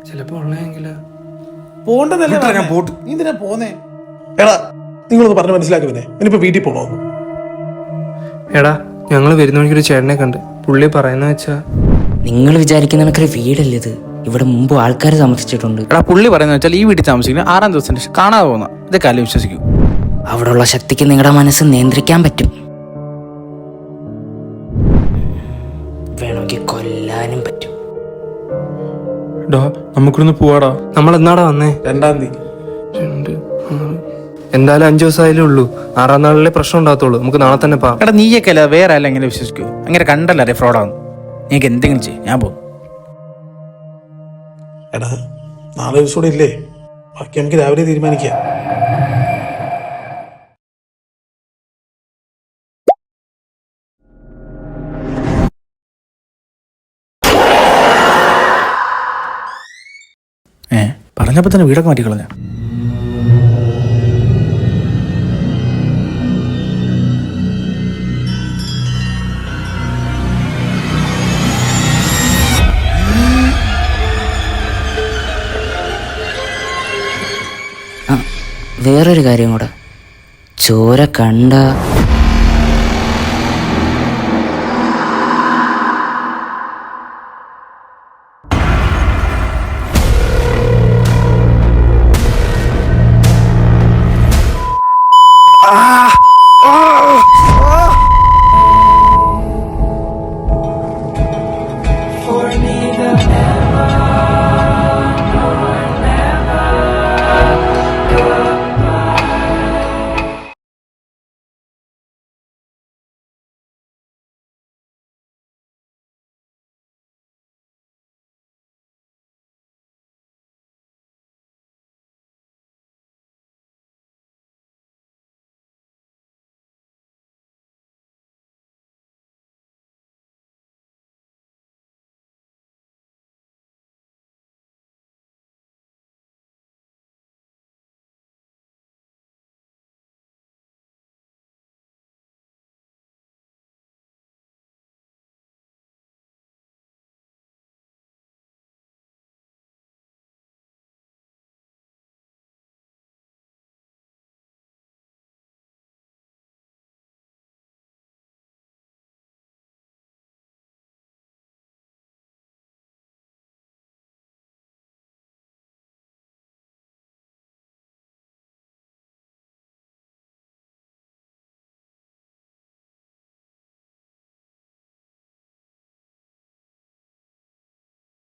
ചിലപ്പോ ഉള്ളെങ്കില് പോണ്ടതല്ലേ ഞാൻ പോട്ട്. നീ എന്തിനാ പോന്നേ? എടാ നിങ്ങളൊന്ന് പറഞ്ഞ് മനസ്സിലാക്കുവനെ. ഇനിയിപ്പോ വീട്ടിൽ പോണോന്ന്. എടാ ഞങ്ങൾ വരുന്ന വഴിക്ക് ഒരു ചേട്ടനെ കണ്ട്. പുള്ളി പറയുന്ന വെച്ചാ നിങ്ങൾ വിചാരിക്കുന്ന കണക്കൊരു വീടല്ലേ ഇത്. ഇവിടെ മുമ്പ് ആൾക്കാർ താമസിച്ചിട്ടുണ്ട്. എടാ പുള്ളി പറയുന്നത് വെച്ചാൽ ഈ വീട്ടിൽ താമസിക്കുന്ന 6-ാം ദിവസം കാണാതെ പോകുന്ന ഇതൊക്കെ അല്ലേ വിശ്വസിക്കൂ. അവിടെയുള്ള ശക്തിക്ക് നിങ്ങളുടെ മനസ്സ് നിയന്ത്രിക്കാൻ പറ്റും. വേണമെങ്കിൽ കൊല്ലാനും പറ്റും. നമുക്കിന്ന് പോവാടാ. നമ്മൾ എന്നാടാ വന്നേ? 2-ാം തീയതി. 2, 6. എന്തായാലും 5 ദിവസമായാലേ ഉള്ളൂ. 6-ാം നാളിലെ പ്രശ്നം ഉണ്ടാകത്തുള്ളൂ. നമുക്ക് നാളെ തന്നെ പോവാം. എടാ നീയൊക്കെ അല്ല വേറെ ആരും എങ്ങനെ വിശ്വസിക്കൂ? അങ്ങനെ കണ്ടല്ലേ ഫ്രോഡാന്ന്. നീക്ക് എന്തെങ്കിലും ചെയ്യും, ഞാൻ പോകും. എടാ 4 ദിവസം കൂടെ ഇല്ലേ? ബാക്കി നമുക്ക് രാവിലെ തീരുമാനിക്കാം. പറഞ്ഞപ്പോ തന്നെ വീടൊക്കെ മാറ്റിക്കളഞ്ഞ. വേറൊരു കാര്യം കൂടെ, ചോര കണ്ട